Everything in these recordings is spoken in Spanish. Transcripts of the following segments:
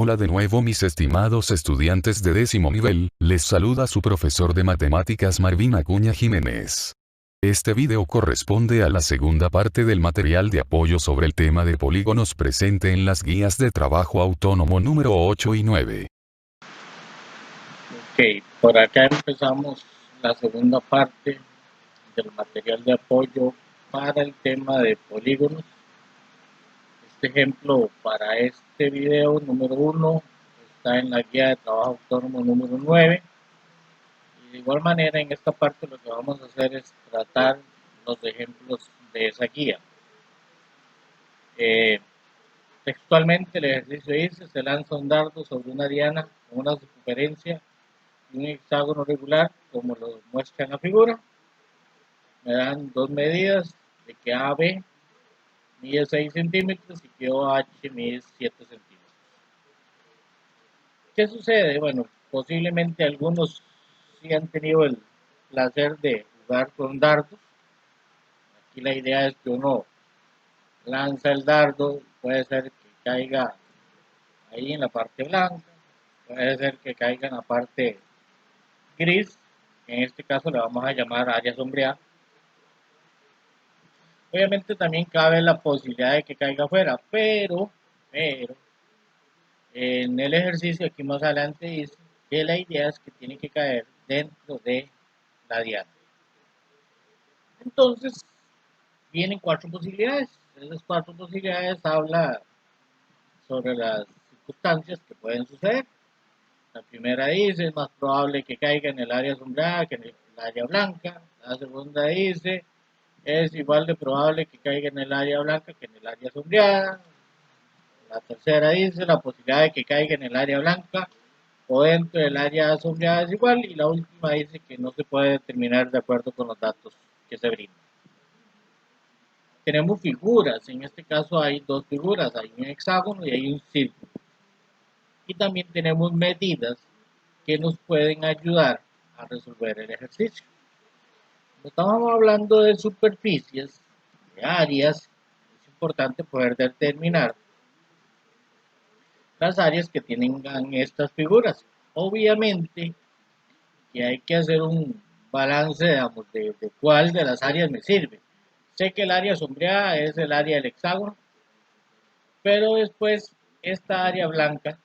Hola de nuevo mis estimados estudiantes de décimo nivel, les saluda su profesor de matemáticas Marvin Acuña Jiménez. Este video corresponde a la segunda parte del material de apoyo sobre el tema de polígonos presente en las guías de trabajo autónomo número 8 y 9. Ok, por acá empezamos la segunda parte del material de apoyo para el tema de polígonos. Este ejemplo para este video número 1 está en la guía de trabajo autónomo número 9. Y de igual manera en esta parte lo que vamos a hacer es tratar los ejemplos de esa guía. Textualmente el ejercicio dice: se lanza un dardo sobre una diana con una circunferencia y un hexágono regular como lo muestra en la figura. Me dan dos medidas de que AB mide 6 centímetros y que OH mide 7 centímetros. ¿Qué sucede? Bueno, posiblemente algunos sí han tenido el placer de jugar con dardos. Aquí la idea es que uno lanza el dardo, puede ser que caiga ahí en la parte blanca, puede ser que caiga en la parte gris, en este caso le vamos a llamar área sombreada. Obviamente también cabe la posibilidad de que caiga afuera, pero en el ejercicio aquí más adelante dice que la idea es que tiene que caer dentro de la diana. Entonces, vienen cuatro posibilidades. Esas cuatro posibilidades hablan sobre las circunstancias que pueden suceder. La primera dice: es más probable que caiga en el área sombreada que en el área blanca. La segunda dice: es igual de probable que caiga en el área blanca que en el área sombreada. La tercera dice: la posibilidad de que caiga en el área blanca o dentro del área sombreada es igual. Y la última dice que no se puede determinar de acuerdo con los datos que se brindan. Tenemos figuras, en este caso hay dos figuras, hay un hexágono y hay un círculo. Y también tenemos medidas que nos pueden ayudar a resolver el ejercicio. Como estamos hablando de superficies, de áreas, es importante poder determinar las áreas que tienen estas figuras. Obviamente que hay que hacer un balance, digamos, de cuál de las áreas me sirve. Sé que el área sombreada es el área del hexágono, pero después esta área blanca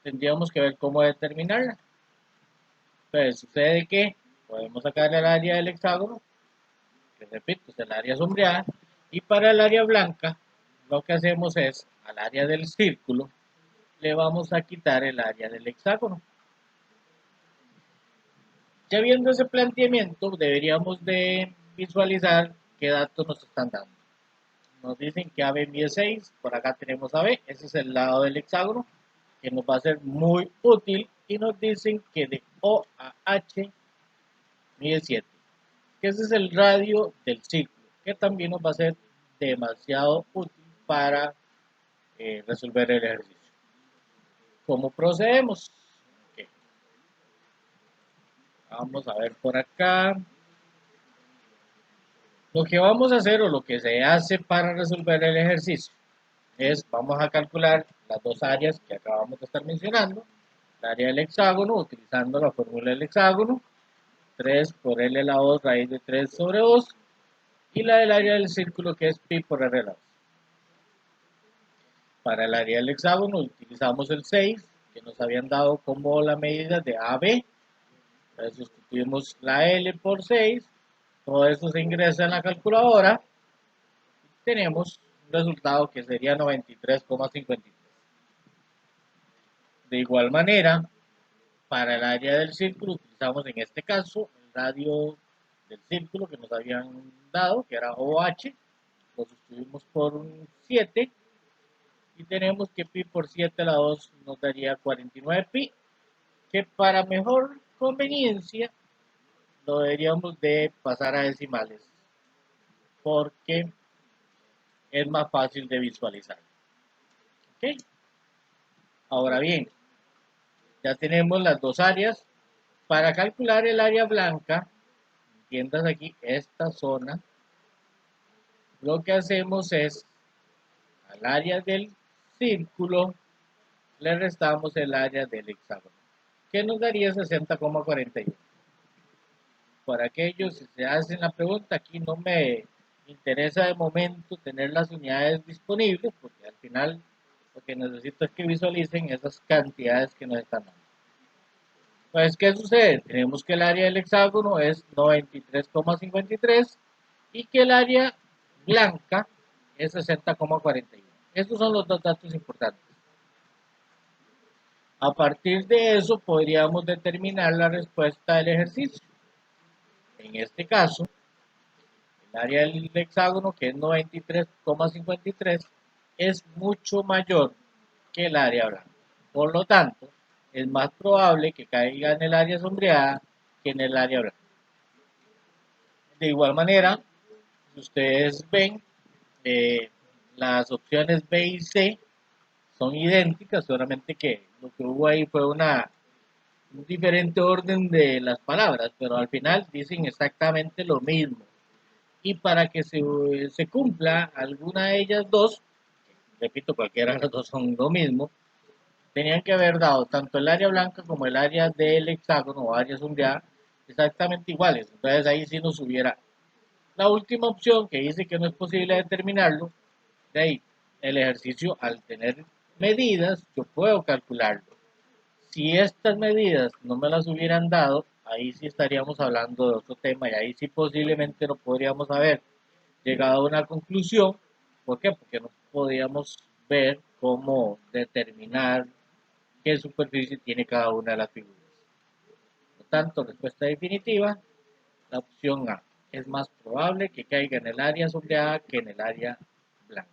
tendríamos que ver cómo determinarla. Entonces sucede que podemos sacar el área del hexágono, que repito es el área sombreada, y para el área blanca lo que hacemos es al área del círculo le vamos a quitar el área del hexágono. Ya viendo ese planteamiento, deberíamos de visualizar qué datos nos están dando. Nos dicen que AB mide 6, por acá tenemos AB, ese es el lado del hexágono, que nos va a ser muy útil, y nos dicen que de O a H mide 7, que ese es el radio del círculo, que también nos va a ser demasiado útil para resolver el ejercicio. ¿Cómo procedemos? Okay. Vamos a ver por acá. Lo que vamos a hacer o lo que se hace para resolver el ejercicio es, vamos a calcular las dos áreas que acabamos de estar mencionando. El área del hexágono, utilizando la fórmula del hexágono, 3 por L a la 2 raíz de 3 sobre 2, y la del área del círculo, que es pi por R a la 2. Para el área del hexágono utilizamos el 6, que nos habían dado como la medida de AB. Entonces sustituimos la L por 6, todo esto se ingresa en la calculadora, tenemos un resultado que sería 93,53. De igual manera, para el área del círculo utilizamos en este caso el radio del círculo que nos habían dado, que era OH, lo sustituimos por un 7 y tenemos que pi por 7 a la 2 nos daría 49 pi, que para mejor conveniencia lo deberíamos de pasar a decimales porque es más fácil de visualizar. ¿Okay? Ahora bien, ya tenemos las dos áreas. Para calcular el área blanca, entiendas aquí esta zona, lo que hacemos es al área del círculo le restamos el área del hexágono, que nos daría 60,41. Por aquello, si se hacen la pregunta, aquí no me interesa de momento tener las unidades disponibles, porque al final lo que necesito es que visualicen esas cantidades que nos están dando. Pues, ¿qué sucede? Tenemos que el área del hexágono es 93,53 y que el área blanca es 60,41. Estos son los dos datos importantes. A partir de eso podríamos determinar la respuesta del ejercicio. En este caso, el área del hexágono, que es 93,53, es mucho mayor que el área blanca. Por lo tanto, es más probable que caiga en el área sombreada que en el área blanca. De igual manera, si ustedes ven, las opciones B y C son idénticas, solamente que lo que hubo ahí fue un diferente orden de las palabras, pero al final dicen exactamente lo mismo. Y para que se cumpla alguna de ellas dos, repito, cualquiera de las dos son lo mismo, tenían que haber dado tanto el área blanca como el área del hexágono o área sombreada exactamente iguales. Entonces ahí sí nos hubiera la última opción que dice que no es posible determinarlo. De ahí, el ejercicio al tener medidas, yo puedo calcularlo. Si estas medidas no me las hubieran dado, ahí sí estaríamos hablando de otro tema y ahí sí posiblemente no podríamos haber llegado a una conclusión. ¿Por qué? Porque no podíamos ver cómo determinar qué superficie tiene cada una de las figuras. Por lo tanto, respuesta definitiva, la opción A. Es más probable que caiga en el área sombreada que en el área blanca.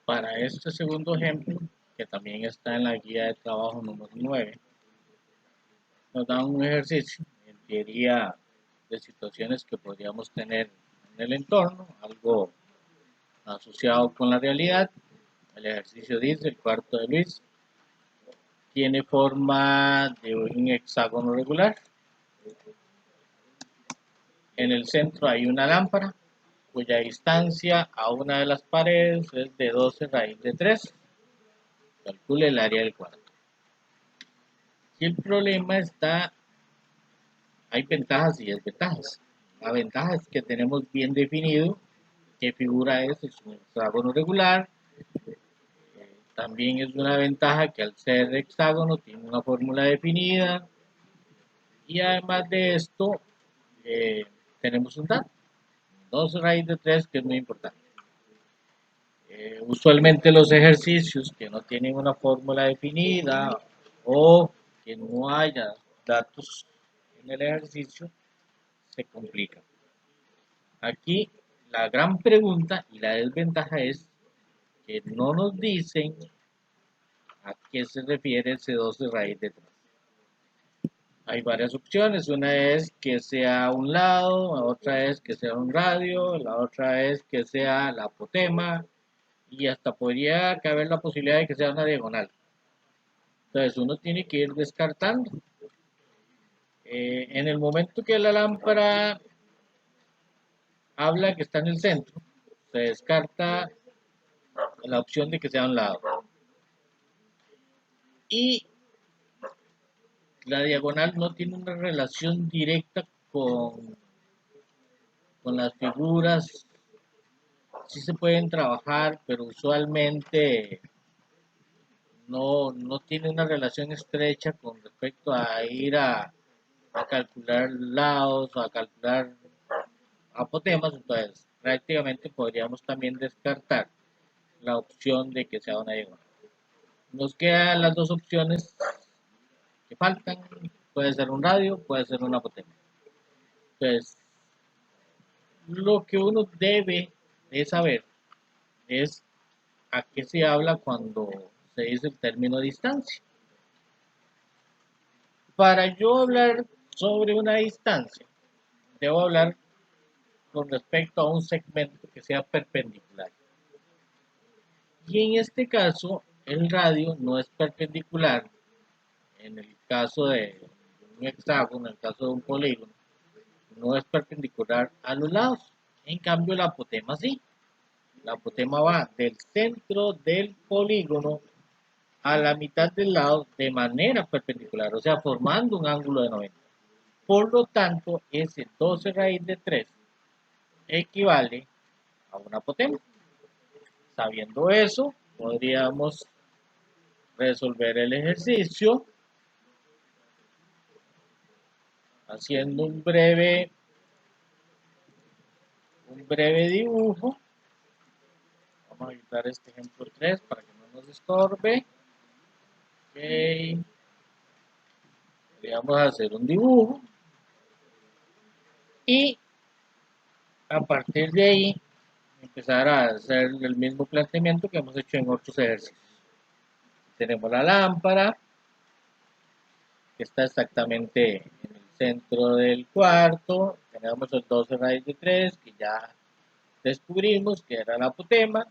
Para este segundo ejemplo, que también está en la guía de trabajo número 9, nos da un ejercicio en teoría de situaciones que podríamos tener en el entorno, algo asociado con la realidad. El ejercicio dice, el cuarto de Luis tiene forma de un hexágono regular. En el centro hay una lámpara cuya distancia a una de las paredes es de 12 raíz de 3. Calcule el área del cuadro. Si el problema está, hay ventajas y desventajas. La ventaja es que tenemos bien definido qué figura es un hexágono regular. También es una ventaja que al ser hexágono tiene una fórmula definida. Y además de esto, tenemos un dato, 2 raíz de 3, que es muy importante. Usualmente los ejercicios que no tienen una fórmula definida o que no haya datos en el ejercicio se complican. Aquí la gran pregunta y la desventaja es que no nos dicen a qué se refiere ese 12 raíz de 3. Hay varias opciones, una es que sea un lado, la otra es que sea un radio, la otra es que sea la apotema y hasta podría caber la posibilidad de que sea una diagonal. Entonces uno tiene que ir descartando. En el momento que la lámpara habla que está en el centro, se descarta la opción de que sea un lado. Y la diagonal no tiene una relación directa con las figuras. Sí se pueden trabajar, pero usualmente no tiene una relación estrecha con respecto a ir a calcular lados o a calcular apotemas. Entonces prácticamente podríamos también descartar la opción de que sea una diagonal. Nos quedan las dos opciones que faltan, puede ser un radio, puede ser una apotema. Entonces, lo que uno debe de saber es a qué se habla cuando se dice el término distancia. Para yo hablar sobre una distancia, debo hablar con respecto a un segmento que sea perpendicular. Y en este caso, el radio no es perpendicular. En el caso de un hexágono, en el caso de un polígono, no es perpendicular a los lados. En cambio, la apotema sí. La apotema va del centro del polígono a la mitad del lado de manera perpendicular, o sea, formando un ángulo de 90. Por lo tanto, ese 12 raíz de 3 equivale a una apotema. Sabiendo eso, podríamos resolver el ejercicio haciendo un breve dibujo. Vamos a quitar este ejemplo 3 para que no nos estorbe. Ok. Vamos a hacer un dibujo y a partir de ahí empezar a hacer el mismo planteamiento que hemos hecho en otros ejercicios. Tenemos la lámpara que está exactamente en el centro del cuarto. Tenemos el 12 raíz de 3 que ya descubrimos que era la apotema.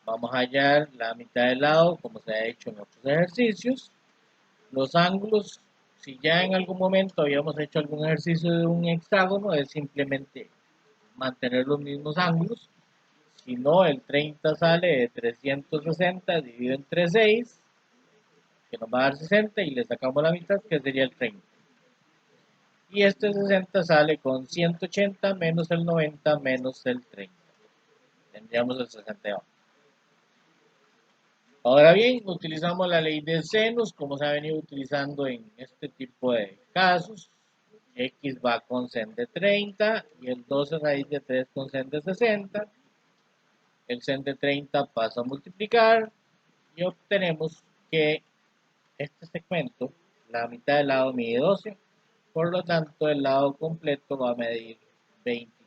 Vamos a hallar la mitad del lado como se ha hecho en otros ejercicios. Los ángulos, si ya en algún momento habíamos hecho algún ejercicio de un hexágono, es simplemente mantener los mismos ángulos. Si no, el 30 sale de 360 dividido entre 6, que nos va a dar 60, y le sacamos la mitad, que sería el 30. Y este 60 sale con 180 menos el 90 menos el 30. Tendríamos el 60. Ahora bien, utilizamos la ley de senos, como se ha venido utilizando en este tipo de casos. X va con sen de 30 y el 12 raíz de 3 con sen de 60. El sen de 30 pasa a multiplicar y obtenemos que este segmento, la mitad del lado mide 12, por lo tanto el lado completo va a medir 24.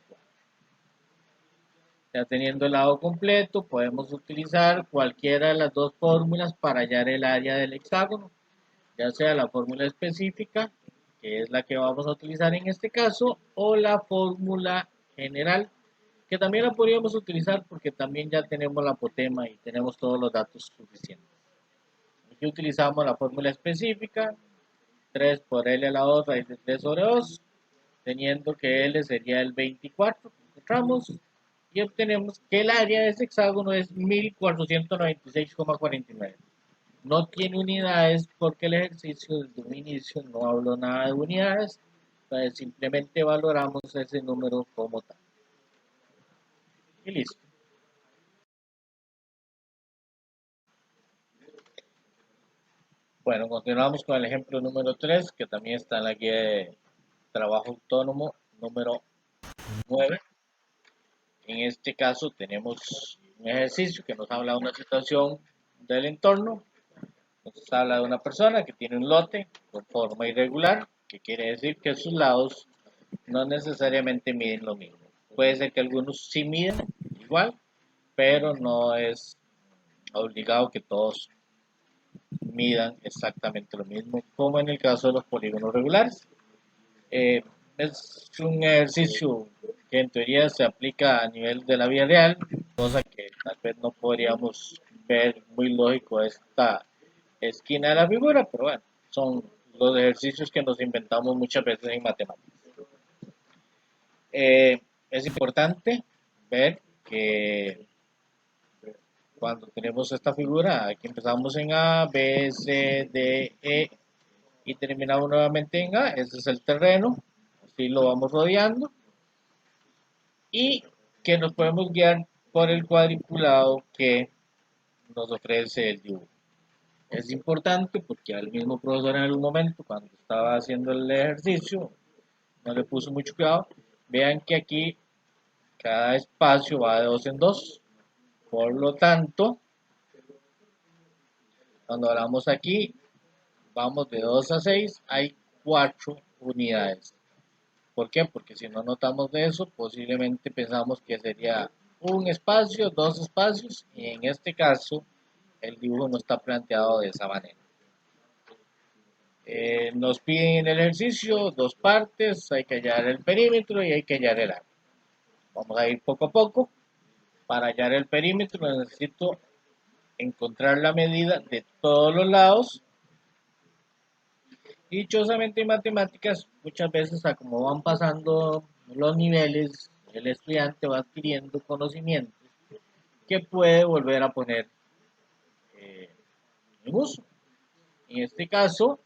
Ya teniendo el lado completo, podemos utilizar cualquiera de las dos fórmulas para hallar el área del hexágono, ya sea la fórmula específica, que es la que vamos a utilizar en este caso, o la fórmula general, que también la podríamos utilizar porque también ya tenemos la apotema y tenemos todos los datos suficientes. Aquí utilizamos la fórmula específica, 3 por L a la 2 raíz de 3 sobre 2, teniendo que L sería el 24, encontramos y obtenemos que el área de ese hexágono es 1496,49. No tiene unidades porque el ejercicio desde un inicio no habló nada de unidades, entonces simplemente valoramos ese número como tal. Y listo. Bueno, continuamos con el ejemplo número 3, que también está en la guía de trabajo autónomo número 9. En este caso tenemos un ejercicio que nos habla de una situación del entorno. Nos habla de una persona que tiene un lote con forma irregular, que quiere decir que sus lados no necesariamente miden lo mismo. Puede ser que algunos sí miden igual, pero no es obligado que todos midan exactamente lo mismo, como en el caso de los polígonos regulares. Es un ejercicio que en teoría se aplica a nivel de la vida real, cosa que tal vez no podríamos ver muy lógico esta esquina de la figura, pero bueno, son los ejercicios que nos inventamos muchas veces en matemáticas. Es importante ver que cuando tenemos esta figura, aquí empezamos en A, B, C, D, E y terminamos nuevamente en A. Ese es el terreno, así lo vamos rodeando y que nos podemos guiar por el cuadriculado que nos ofrece el dibujo. Es importante porque al mismo profesor en algún momento, cuando estaba haciendo el ejercicio, no le puso mucho cuidado. Vean que aquí cada espacio va de 2 en 2. Por lo tanto, cuando hablamos aquí, vamos de 2 a 6, hay 4 unidades. ¿Por qué? Porque si no notamos de eso, posiblemente pensamos que sería un espacio, dos espacios, y en este caso el dibujo no está planteado de esa manera. Nos piden en el ejercicio dos partes, hay que hallar el perímetro y hay que hallar el área. Vamos a ir poco a poco. Para hallar el perímetro necesito encontrar la medida de todos los lados. Dichosamente en matemáticas, muchas veces a como van pasando los niveles, el estudiante va adquiriendo conocimientos que puede volver a poner en uso. En este caso,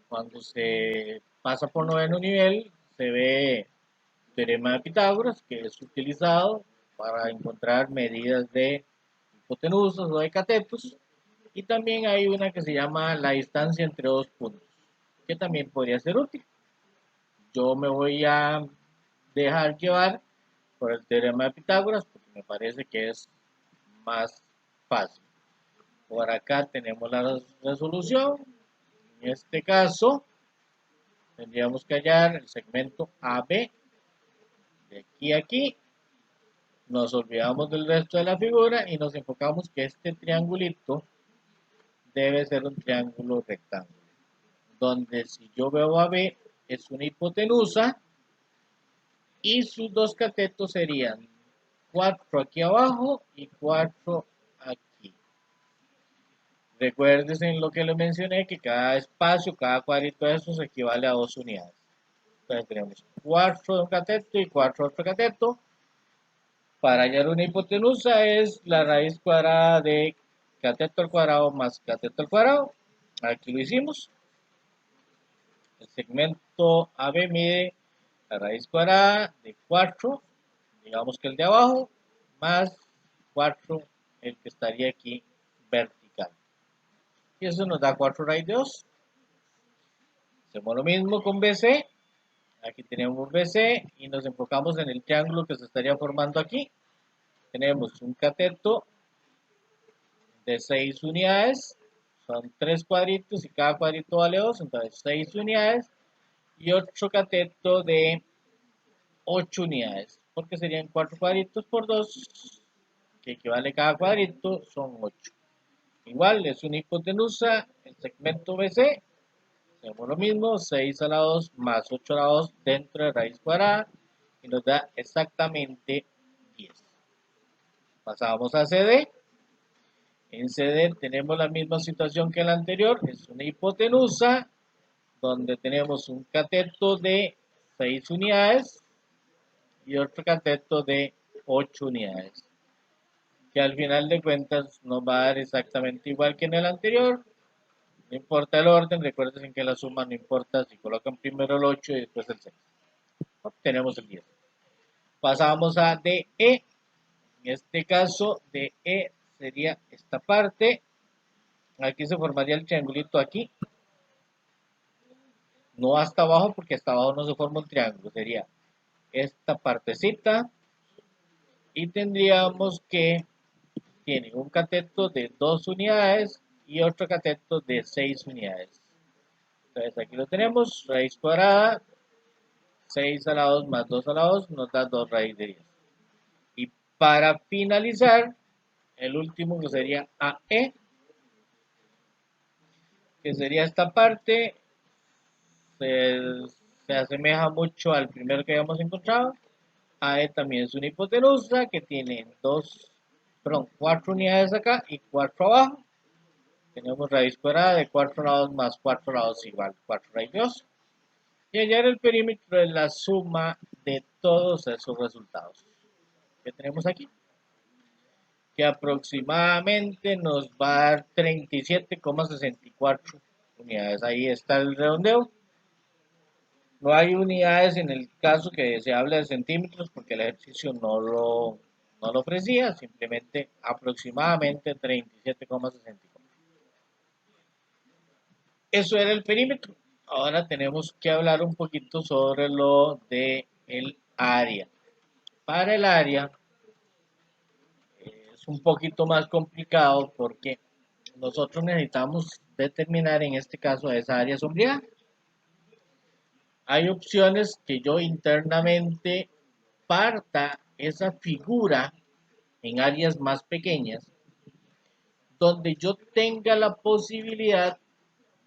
cuando se pasa por noveno nivel, se ve el teorema de Pitágoras, que es utilizado para encontrar medidas de hipotenusas o de catetos. Y también hay una que se llama la distancia entre dos puntos, que también podría ser útil. Yo me voy a dejar llevar por el teorema de Pitágoras porque me parece que es más fácil. Por acá tenemos la resolución. En este caso, tendríamos que hallar el segmento AB de aquí a aquí. Nos olvidamos del resto de la figura y nos enfocamos que este triangulito debe ser un triángulo rectángulo, donde si yo veo AB es una hipotenusa y sus dos catetos serían 4 aquí abajo y 4 aquí. Recuerden en lo que les mencioné que cada espacio, cada cuadrito de esos equivale a 2 unidades. Entonces tenemos 4 de un cateto y 4 de otro cateto. Para hallar una hipotenusa es la raíz cuadrada de cateto al cuadrado más cateto al cuadrado. Aquí lo hicimos. El segmento AB mide la raíz cuadrada de 4, digamos que el de abajo, más 4, el que estaría aquí vertical. Y eso nos da 4 raíz de 2. Hacemos lo mismo con BC. Aquí tenemos BC y nos enfocamos en el triángulo que se estaría formando aquí. Tenemos un cateto de 6 unidades. Son 3 cuadritos y cada cuadrito vale 2, entonces 6 unidades. Y otro cateto de 8 unidades, porque serían 4 cuadritos por 2, que equivale cada cuadrito, son 8. Igual es una hipotenusa, el segmento BC. Hacemos lo mismo, 6 a la 2 más 8 a la 2 dentro de raíz cuadrada y nos da exactamente 10. Pasamos a CD. En CD tenemos la misma situación que en la anterior, es una hipotenusa donde tenemos un cateto de 6 unidades y otro cateto de 8 unidades, que al final de cuentas nos va a dar exactamente igual que en el anterior. No importa el orden, recuerden que la suma no importa si colocan primero el 8 y después el 6. Obtenemos el 10. Pasamos a DE. En este caso, DE sería esta parte. Aquí se formaría el triangulito aquí. No hasta abajo, porque hasta abajo no se forma un triángulo. Sería esta partecita. Y tendríamos que tiene un cateto de 2 unidades y otro cateto de 6 unidades. Entonces aquí lo tenemos, raíz cuadrada, 6 a la 2 más 2 a la 2 nos da 2 raíz de 10. Y para finalizar, el último que sería AE, que sería esta parte, se asemeja mucho al primero que habíamos encontrado. AE también es una hipotenusa que tiene 4 unidades acá y 4 abajo. Tenemos raíz cuadrada de 4 lados más 4 lados igual 4 raíz de 2. Y hallar el perímetro es la suma de todos esos resultados que tenemos aquí, que aproximadamente nos va a dar 37,64 unidades. Ahí está el redondeo. No hay unidades en el caso que se habla de centímetros porque el ejercicio no lo ofrecía, simplemente aproximadamente 37,64. Eso era el perímetro. Ahora tenemos que hablar un poquito sobre lo de el área. Para el área es un poquito más complicado porque nosotros necesitamos determinar en este caso esa área sombreada. Hay opciones que yo internamente parta esa figura en áreas más pequeñas donde yo tenga la posibilidad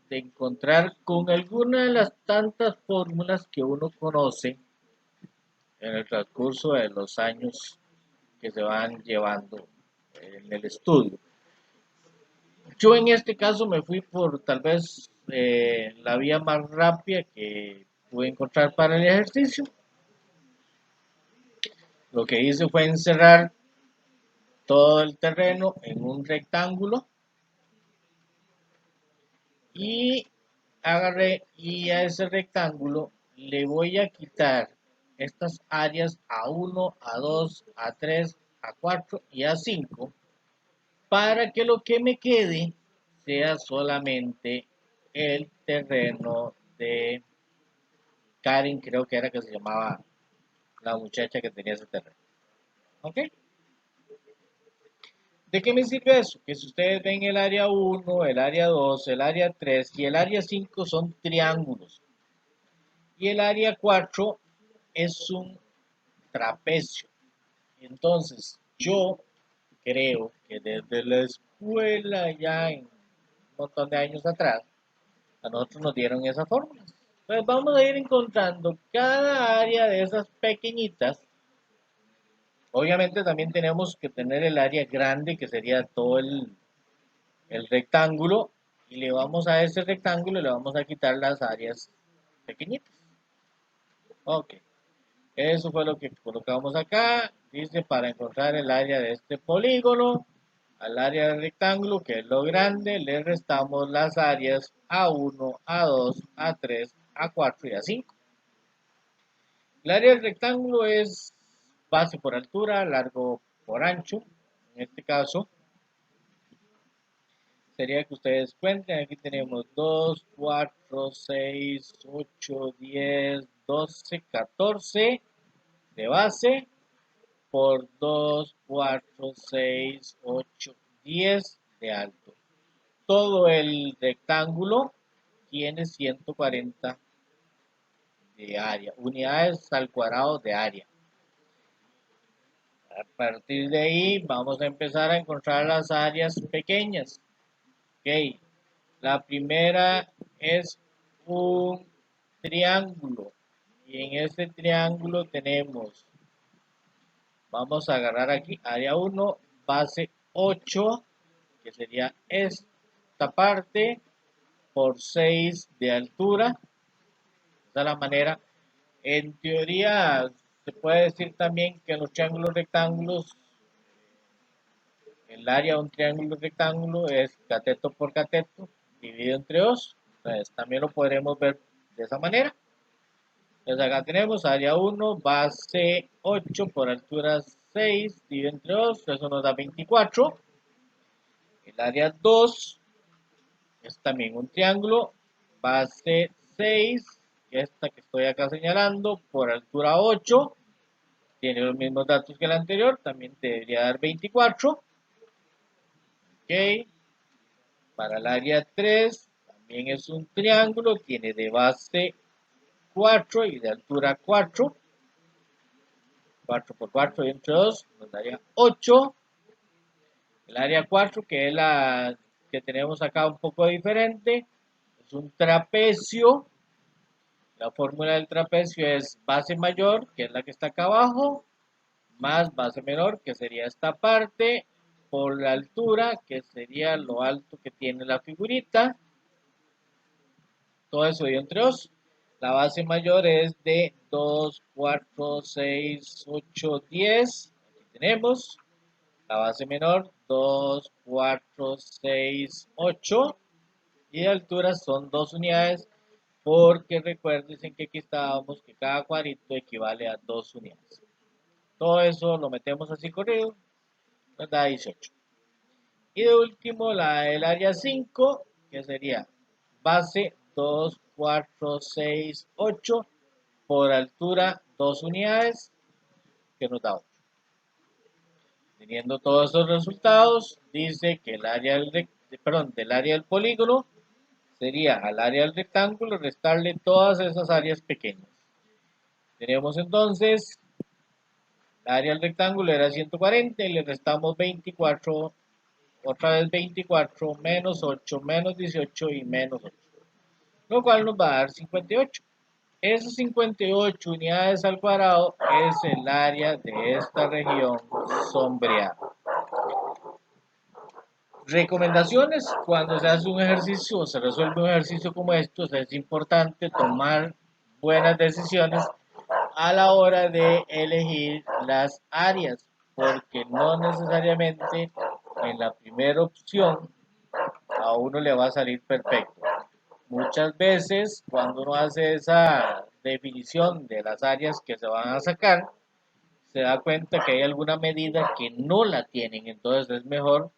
de encontrar con alguna de las tantas fórmulas que uno conoce en el transcurso de los años que se van llevando en el estudio. Yo en este caso me fui por tal vez la vía más rápida que pude encontrar para el ejercicio. Lo que hice fue encerrar todo el terreno en un rectángulo y agarré y a ese rectángulo le voy a quitar estas áreas A1, A2, A3, A4 y A5 para que lo que me quede sea solamente el terreno de Karen, creo que era que se llamaba la muchacha que tenía ese terreno. ¿Ok? ¿De qué me sirve eso? Que si ustedes ven el área 1, el área 2, el área 3 y el área 5 son triángulos. Y el área 4 es un trapecio. Entonces, yo creo que desde la escuela ya en un montón de años atrás, a nosotros nos dieron esa fórmula. Entonces vamos a ir encontrando cada área de esas pequeñitas. Obviamente también tenemos que tener el área grande, que sería todo el rectángulo, y le vamos a ese rectángulo, le vamos a quitar las áreas pequeñitas. Ok, eso fue lo que colocamos acá. Dice para encontrar el área de este polígono, al área del rectángulo, que es lo grande, le restamos las áreas A1, A2, A3, A4 y A5. El área del rectángulo es base por altura, largo por ancho. En este caso, sería que ustedes cuenten. Aquí tenemos 2, 4, 6, 8, 10, 12, 14 de base por 2, 4, 6, 8, 10 de alto. Todo el rectángulo tiene 140 de área, unidades al cuadrado de área. A partir de ahí vamos a empezar a encontrar las áreas pequeñas. Ok, la primera es un triángulo y en este triángulo tenemos, vamos a agarrar aquí área 1, base 8, que sería esta parte, por 6 de altura. Esa es la manera. En teoría se puede decir también que en los triángulos rectángulos, el área de un triángulo rectángulo es cateto por cateto dividido entre 2. Entonces también lo podremos ver de esa manera. Entonces acá tenemos área 1, base 8 por altura 6, dividido entre 2, eso nos da 24. El área 2 es también un triángulo, base 6, esta que estoy acá señalando, por altura 8, tiene los mismos datos que el anterior, también te debería dar 24. Ok, para el área 3, también es un triángulo, tiene de base 4 y de altura 4. 4 por 4 y entre 2 nos daría 8. El área 4, que es la que tenemos acá un poco diferente, es un trapecio. La fórmula del trapecio es base mayor, que es la que está acá abajo, más base menor, que sería esta parte, por la altura, que sería lo alto que tiene la figurita. Todo eso dividido entre 2. La base mayor es de 2, 4, 6, 8, 10. Aquí tenemos. La base menor, 2, 4, 6, 8. Y de altura son 2 unidades. Porque recuerden que aquí estábamos que cada cuadrito equivale a 2 unidades. Todo eso lo metemos así corrido. Nos da 18. Y de último, el área 5, que sería base 2, 4, 6, 8 por altura 2 unidades, que nos da 8. Teniendo todos esos resultados, dice que el área del área del polígono sería al área del rectángulo restarle todas esas áreas pequeñas. Tenemos entonces, el área del rectángulo era 140 y le restamos 24, otra vez 24, menos 8, menos 18 y menos 8. Lo cual nos va a dar 58. Esas 58 unidades al cuadrado es el área de esta región sombreada. Recomendaciones: cuando se hace un ejercicio o se resuelve un ejercicio como estos, es importante tomar buenas decisiones a la hora de elegir las áreas, porque no necesariamente en la primera opción a uno le va a salir perfecto. Muchas veces cuando uno hace esa definición de las áreas que se van a sacar, se da cuenta que hay alguna medida que no la tienen, entonces es mejor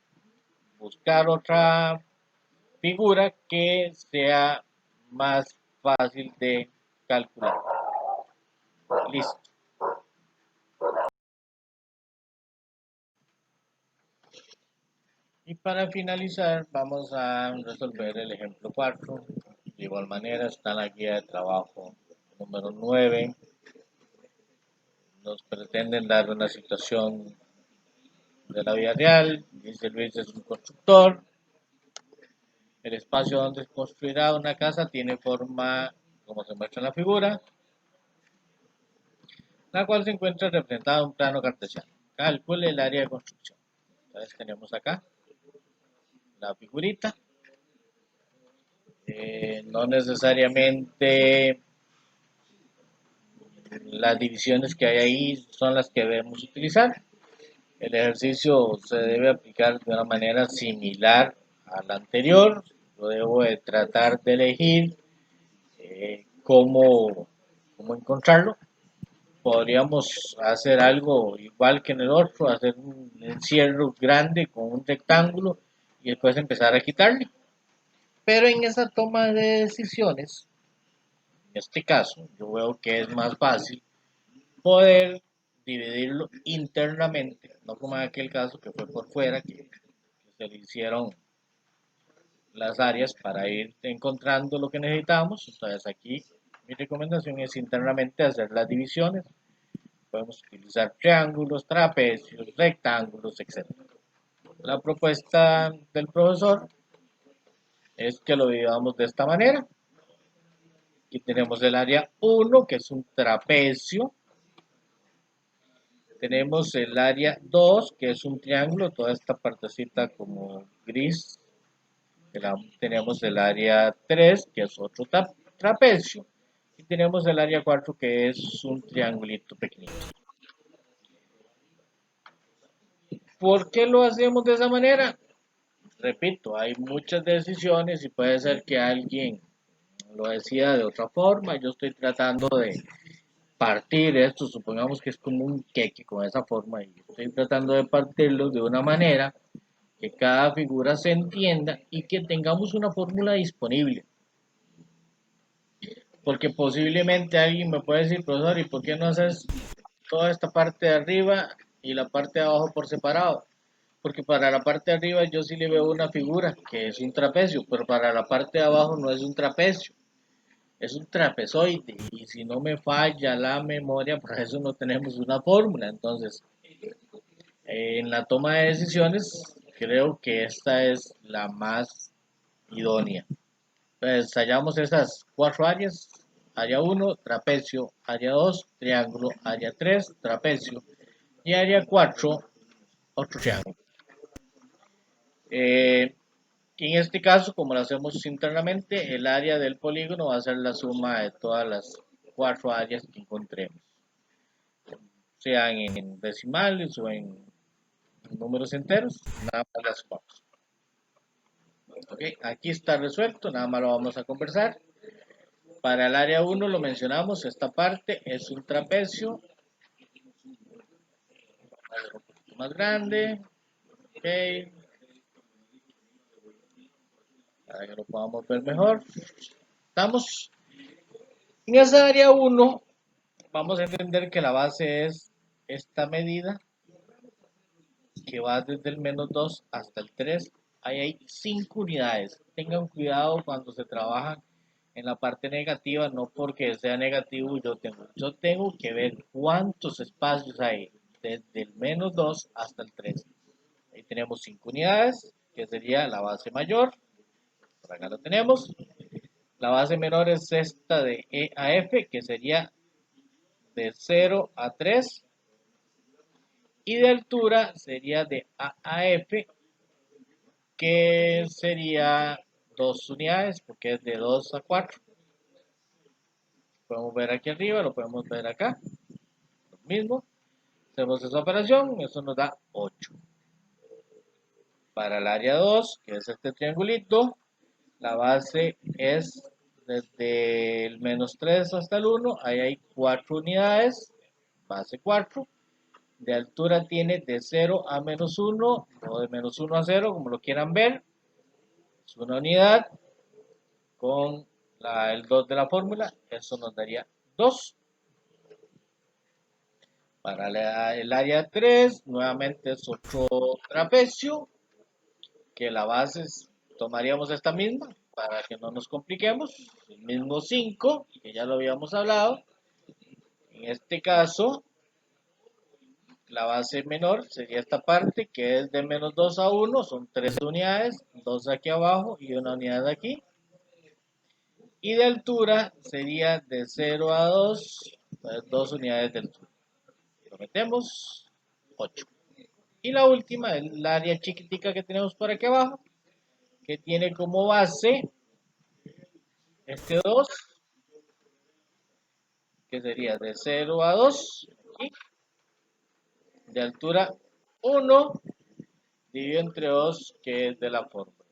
buscar otra figura que sea más fácil de calcular. Listo. Y para finalizar, vamos a resolver el ejemplo 4. De igual manera, está en la guía de trabajo número 9. Nos pretenden dar una situación de la vida real. Dice Luis es un constructor. El espacio donde se construirá una casa tiene forma, como se muestra en la figura, la cual se encuentra representada en un plano cartesiano. Calcule el área de construcción. Entonces tenemos acá la figurita. No necesariamente las divisiones que hay ahí son las que debemos utilizar. El ejercicio se debe aplicar de una manera similar al anterior. Yo debo de tratar de elegir cómo encontrarlo. Podríamos hacer algo igual que en el otro, hacer un encierro grande con un rectángulo y después empezar a quitarle. Pero en esa toma de decisiones, en este caso, yo veo que es más fácil poder dividirlo internamente, no como en aquel caso que fue por fuera, que se le hicieron las áreas para ir encontrando lo que necesitamos. Entonces aquí mi recomendación es internamente hacer las divisiones. Podemos utilizar triángulos, trapecios, rectángulos, etc. La propuesta del profesor es que lo dividamos de esta manera. Aquí tenemos el área 1, que es un trapecio. Tenemos el área 2, que es un triángulo, toda esta partecita como gris. Tenemos el área 3, que es otro trapecio. Y tenemos el área 4, que es un triangulito pequeñito. ¿Por qué lo hacemos de esa manera? Repito, hay muchas decisiones y puede ser que alguien lo decida de otra forma. Yo estoy tratando de partir esto, supongamos que es como un queque con esa forma, y estoy tratando de partirlo de una manera que cada figura se entienda y que tengamos una fórmula disponible. Porque posiblemente alguien me puede decir, profesor, ¿y por qué no haces toda esta parte de arriba y la parte de abajo por separado? Porque para la parte de arriba yo sí le veo una figura que es un trapecio, pero para la parte de abajo no es un trapecio, es un trapezoide. Y si no me falla la memoria, para eso no tenemos una fórmula. Entonces, en la toma de decisiones, creo que esta es la más idónea. Entonces, hallamos esas 4 áreas. Área 1, trapecio. Área 2, triángulo. Área 3, trapecio. Y área 4, otro triángulo. En este caso, como lo hacemos internamente, el área del polígono va a ser la suma de todas las 4 áreas que encontremos, sean en decimales o en números enteros, nada más las 4. Okay, aquí está resuelto, nada más lo vamos a conversar. Para el área 1 lo mencionamos, esta parte es un trapecio, un poquito más grande, ok, para que lo podamos ver mejor. Estamos en esa área 1. Vamos a entender que la base es esta medida que va desde el -2 hasta el 3. Ahí hay 5 unidades. Tengan cuidado cuando se trabaja en la parte negativa, no porque sea negativo yo tengo que ver cuántos espacios hay desde el -2 hasta el 3. Ahí tenemos 5 unidades, que sería la base mayor. Por acá lo tenemos. La base menor es esta de E a F, que sería de 0 a 3. Y de altura sería de A a F, que sería 2 unidades, porque es de 2 a 4. Podemos ver aquí arriba, lo podemos ver acá, lo mismo. Hacemos esa operación, eso nos da 8. Para el área 2, que es este triangulito, la base es desde el menos 3 hasta el 1, ahí hay 4 unidades, base 4. De altura tiene de 0 a menos 1 o de menos 1 a 0, como lo quieran ver. Es una unidad con el 2 de la fórmula, eso nos daría 2. Para el área 3, nuevamente es otro trapecio, que la base tomaríamos esta misma para que no nos compliquemos, el mismo 5, que ya lo habíamos hablado. En este caso, la base menor sería esta parte, que es de menos 2 a 1, son 3 unidades, 2 aquí abajo y una unidad aquí. Y de altura sería de 0 a 2, 2 unidades de altura. Lo metemos, 8. Y la última es el área chiquitica que tenemos por aquí abajo, que tiene como base este 2, que sería de 0 a 2, y de altura 1, dividido entre 2, que es de la fórmula.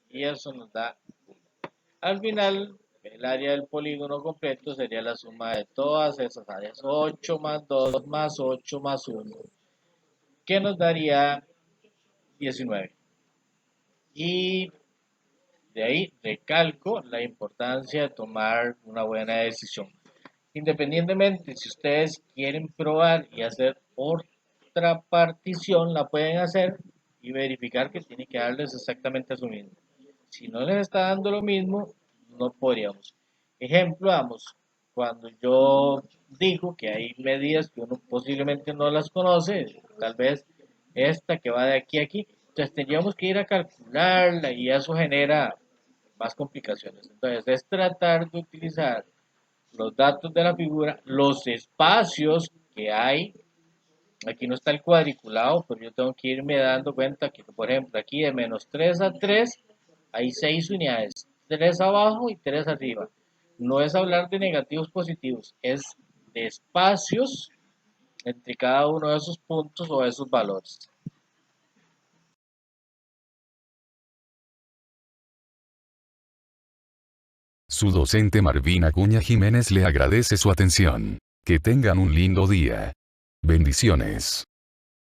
Y eso nos da 1. Al final, el área del polígono completo sería la suma de todas esas áreas. 8 más 2 más 8 más 1, que nos daría 19. Y de ahí recalco la importancia de tomar una buena decisión. Independientemente, si ustedes quieren probar y hacer otra partición, la pueden hacer y verificar que tiene que darles exactamente a su mismo. Si no les está dando lo mismo, no podríamos. Ejemplo, vamos, cuando yo digo que hay medidas que uno posiblemente no las conoce, tal vez esta que va de aquí a aquí, entonces tendríamos que ir a calcularla y eso genera más complicaciones. Entonces es tratar de utilizar los datos de la figura, los espacios que hay. Aquí no está el cuadriculado, pero yo tengo que irme dando cuenta que, por ejemplo, aquí de menos 3 a 3 hay 6 unidades, 3 abajo y 3 arriba. No es hablar de negativos positivos, es de espacios entre cada uno de esos puntos o esos valores. Su docente Marvin Acuña Jiménez le agradece su atención. Que tengan un lindo día. Bendiciones.